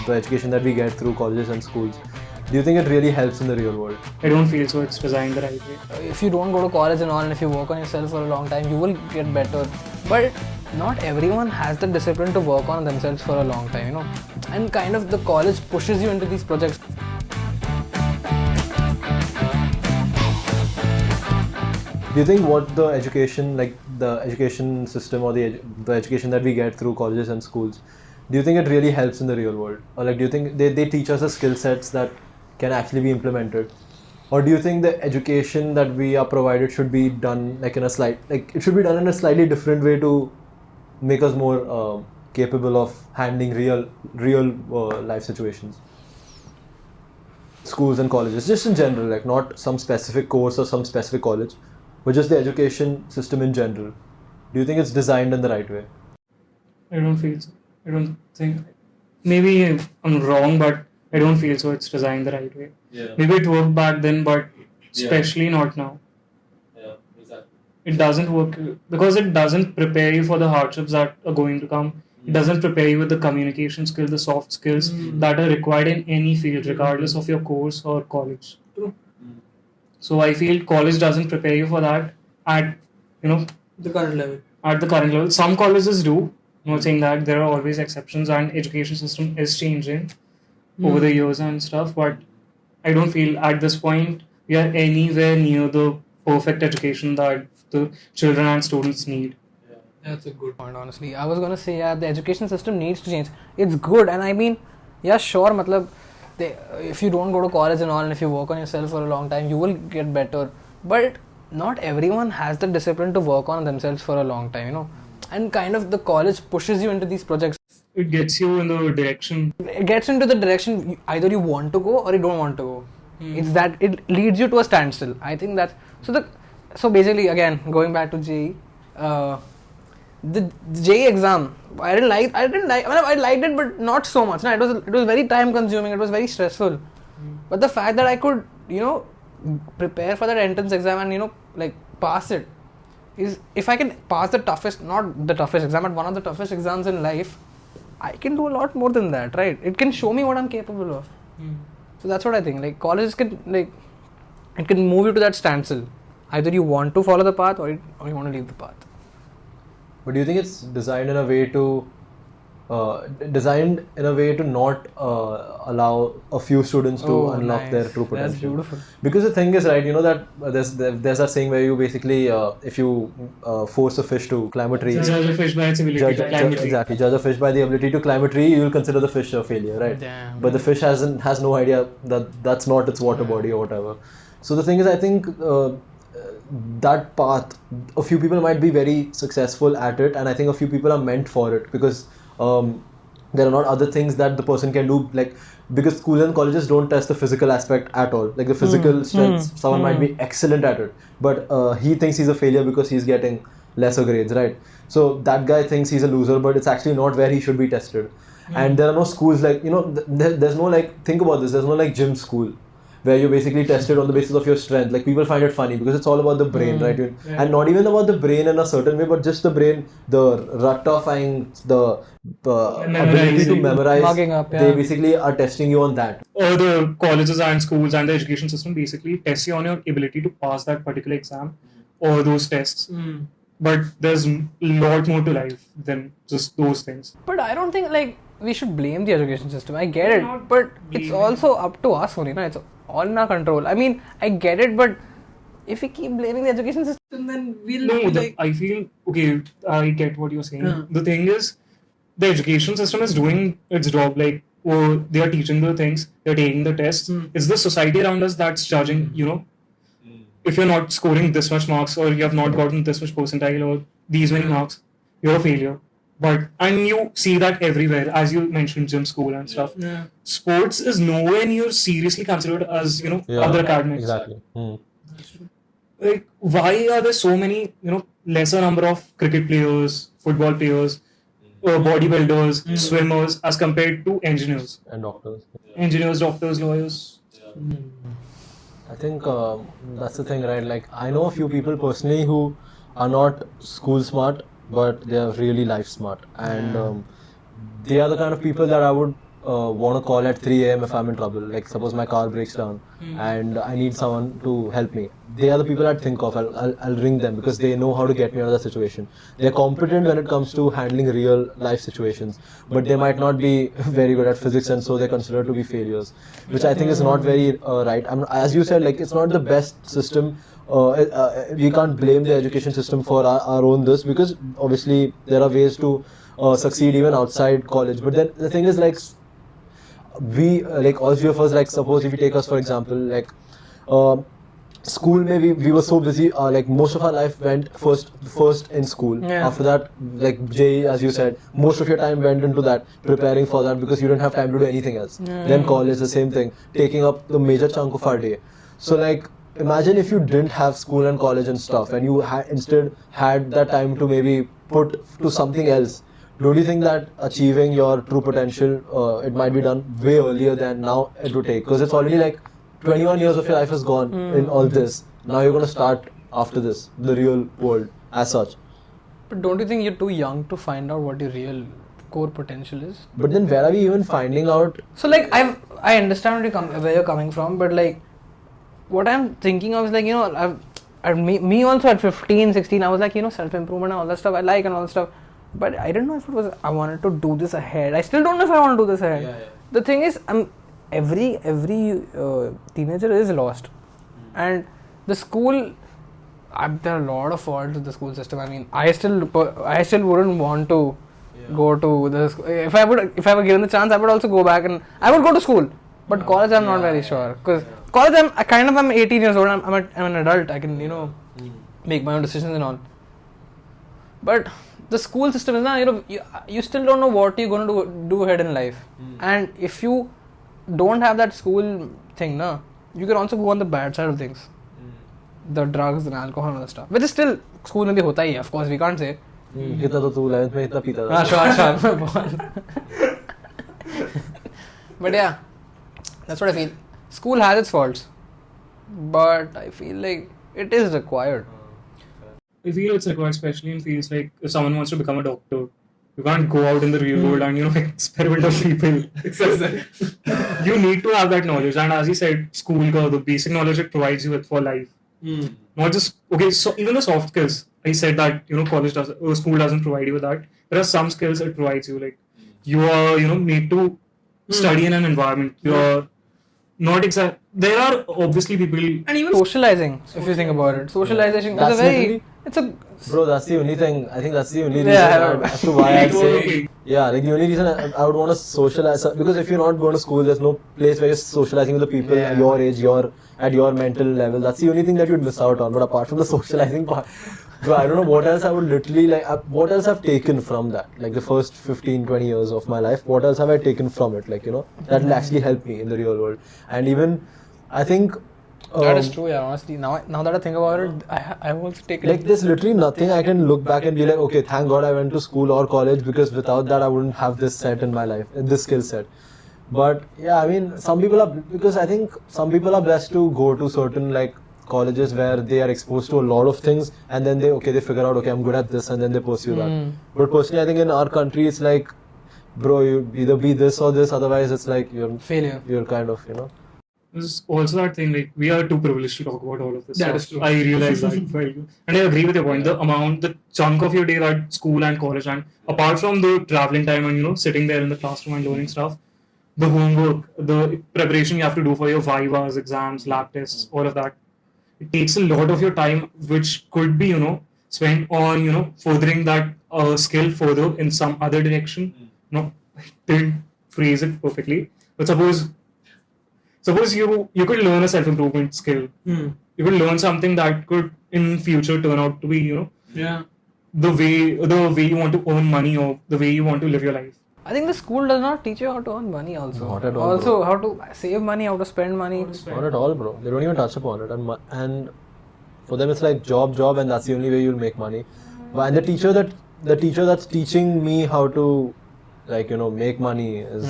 the education that we get through colleges and schools, do you think it really helps in the real world? I don't feel so. It's designed the right way. If you don't go to college and all, and if you work on yourself for a long time, you will get better. But not everyone has the discipline to work on themselves for a long time, And kind of the college pushes you into these projects. Do you think what the education, like the education system or the education that we get through colleges and schools, do you think it really helps in the real world? Or like, do you think they teach us the skill sets that can actually be implemented? Or do you think the education that we are provided should be done it should be done in a slightly different way to make us more capable of handling real life situations? Schools and colleges, just in general, like not some specific course or some specific college, but just the education system in general. Do you think it's designed in the right way? I don't feel so. I don't think. Maybe I'm wrong, but I don't feel so. It's designed the right way. Yeah. Maybe it worked back then, but especially not now. Yeah, exactly. It doesn't work because it doesn't prepare you for the hardships that are going to come. It doesn't prepare you with the communication skills, the soft skills that are required in any field, regardless of your course or college. True. So I feel college doesn't prepare you for that at The current level. At the current level. Some colleges do. I'm not saying that there are always exceptions, and education system is changing over the years and stuff. But I don't feel at this point we are anywhere near the perfect education that the children and students need. That's a good point, honestly. I was going to say, the education system needs to change. It's good, and I mean, sure, if you don't go to college and all, and if you work on yourself for a long time, you will get better. But not everyone has the discipline to work on themselves for a long time, And kind of the college pushes you into these projects. It gets you in the direction. It gets into the direction either you want to go or you don't want to go. It's that it leads you to a standstill. I think that's so basically, again, going back to JEE, the JEE exam, I liked it, but not so much. It was very time consuming. It was very stressful. But the fact that I could, prepare for that entrance exam and pass it, is if I can pass not the toughest exam, but one of the toughest exams in life, I can do a lot more than that, right? It can show me what I'm capable of. So that's what I think. Like colleges can it can move you to that standstill. Either you want to follow the path or you want to leave the path. But do you think it's designed in a way to not allow a few students to unlock their true potential? That's beautiful. Because the thing is, right, that there's that saying where you basically, if you force a fish to climb a tree, Judge a fish by its ability to climb a tree. Exactly, judge a fish by the ability to climb a tree, you will consider the fish a failure, right? Damn. But the fish has no idea that's not its water body or whatever. So the thing is, I think that path, a few people might be very successful at it, and I think a few people are meant for it because there are not other things that the person can do, because schools and colleges don't test the physical aspect at all. Like the physical strength, someone might be excellent at it, but he thinks he's a failure because he's getting lesser grades, right? So that guy thinks he's a loser, but it's actually not where he should be tested. And there are no schools there's no think about this, there's no gym school where you're basically tested on the basis of your strength. Like people find it funny because it's all about the brain, right? And not even about the brain in a certain way, but just the brain, the ratifying, the ability to memorize. Mugging up, They basically are testing you on that. Or the colleges and schools and the education system basically test you on your ability to pass that particular exam or those tests. But there's a lot more to life than just those things. But I don't think we should blame the education system. I get it, but it's also up to us only. It's all in our control. I mean, I get it, but if we keep blaming the education system, then we'll I feel, okay, I get what you're saying. The thing is, the education system is doing its job. They are teaching the things, they're taking the tests. It's the society around us that's judging, if you're not scoring this much marks or you have not gotten this much percentile or these many marks, you're a failure. And you see that everywhere, as you mentioned, gym, school and stuff. Sports is nowhere near seriously considered as, other academics. Exactly. Why are there so many, lesser number of cricket players, football players, bodybuilders, swimmers as compared to engineers? And doctors. Engineers, doctors, lawyers. I think that's the thing, right? I know a few people personally who are not school smart, but they are really life smart, and they are the kind of people that I would want to call at 3 a.m. if I'm in trouble. Like suppose my car breaks down and I need someone to help me. They are the people I'd think of. I'll ring them because they know how to get me out of the situation. They're competent when it comes to handling real life situations, but they might not be very good at physics, and so they're considered to be failures, which I think is not very right. As you said, like it's not the best system. We can't blame the education system for our own this, because obviously there are ways to succeed even outside college. But then the thing is, like we like all three of us, like suppose if you take us for example, like school, maybe we were so busy, like most of our life went first in school. After that, like JEE, as you said, most of your time went into that, preparing for that, because you didn't have time to do anything else. Then college, the same thing, taking up the major chunk of our day. So like imagine if you didn't have school and college and stuff, and you instead had that time to maybe put to something else. Don't you think that achieving your true potential, it might be done way earlier than now it would take? Because it's already like 21 years of your life is gone in all this. Now you're going to start after this, the real world as such. But don't you think you're too young to find out what your real core potential is? But then where are we even finding out? So like I understand where you're coming from, but like what I'm thinking of is like, you know, me also at 15, 16, I was like, you know, self-improvement and all that stuff I like and all that stuff. But I didn't know if it was, I wanted to do this ahead. I still don't know if I want to do this ahead. Yeah. The thing is, every teenager is lost. And the school, there are a lot of faults with the school system. I mean, I still wouldn't want to go to the school. If I were given the chance, I would also go back and I would go to school. But college, I'm not very sure. Because college, I'm 18 years old. I'm an adult. I can, you know, make my own decisions and all. But the school system is not, you know, you still don't know what you're going to do ahead in life. And if you don't have that school thing, you can also go on the bad side of things. The drugs and alcohol and all that stuff. Which is still, school mein bhi hota hi hai, of course, we can't say. Kitna to tu 11th mein itna peeta tha. Sure. But yeah, that's what I feel. School has its faults. But I feel like it is required. I feel it's required, especially in fields like if someone wants to become a doctor, you can't go out in the real world and, you know, experiment on people. You need to have that knowledge, and as he said, school, the basic knowledge it provides you with for life. Not just, okay, so even the soft skills, I said that, you know, school doesn't provide you with that. There are some skills it provides you, like you are, you know, need to study in an environment. You are not exact. There are obviously people, and even socializing, if you think about it. Socialization is a very, bro, that's the only thing. I think that's the only reason as to why I'd say. Yeah, like the only reason I would want to socialize, because if you're not going to school, there's no place where you're socializing with the people your age, at your mental level. That's the only thing that you'd miss out on. But apart from the socializing part, bro, I don't know what else I would literally like. What else I've taken from that? Like the first 15, 20 years of my life, what else have I taken from it? Like, you know, that will actually help me in the real world. And even, I think. That is true, yeah, honestly. Now that I think about it, I've also taken... Like, there's literally nothing I can look back and be like, okay, thank God I went to school or college, because without that I wouldn't have this set in my life, this skill set. But, yeah, I mean, because I think some people are blessed to go to certain, like, colleges where they are exposed to a lot of things, and then they figure out, okay, I'm good at this, and then they pursue that. But personally, I think in our country, it's like, bro, you either be this or this, otherwise it's like you're... failure. You're kind of, you know... There's also that thing, like, we are too privileged to talk about all of this. That is true. I realize that. And I agree with your point. The chunk of your day that school and college, and apart from the traveling time and, you know, sitting there in the classroom and learning stuff, the homework, the preparation you have to do for your vivas, exams, lab tests, all of that, it takes a lot of your time, which could be, you know, spent on, you know, furthering that skill further in some other direction. No, I didn't phrase it perfectly. But suppose you could learn a self-improvement skill. You could learn something that could in future turn out to be, you know, the way you want to earn money, or the way you want to live your life. I think the school does not teach you how to earn money also. Not at all, also, bro. how to save money, how to spend money. Not at all, bro. They don't even touch upon it. And for them it's like job, and that's the only way you'll make money. And the teacher that's teaching me how to, like, you know, make money is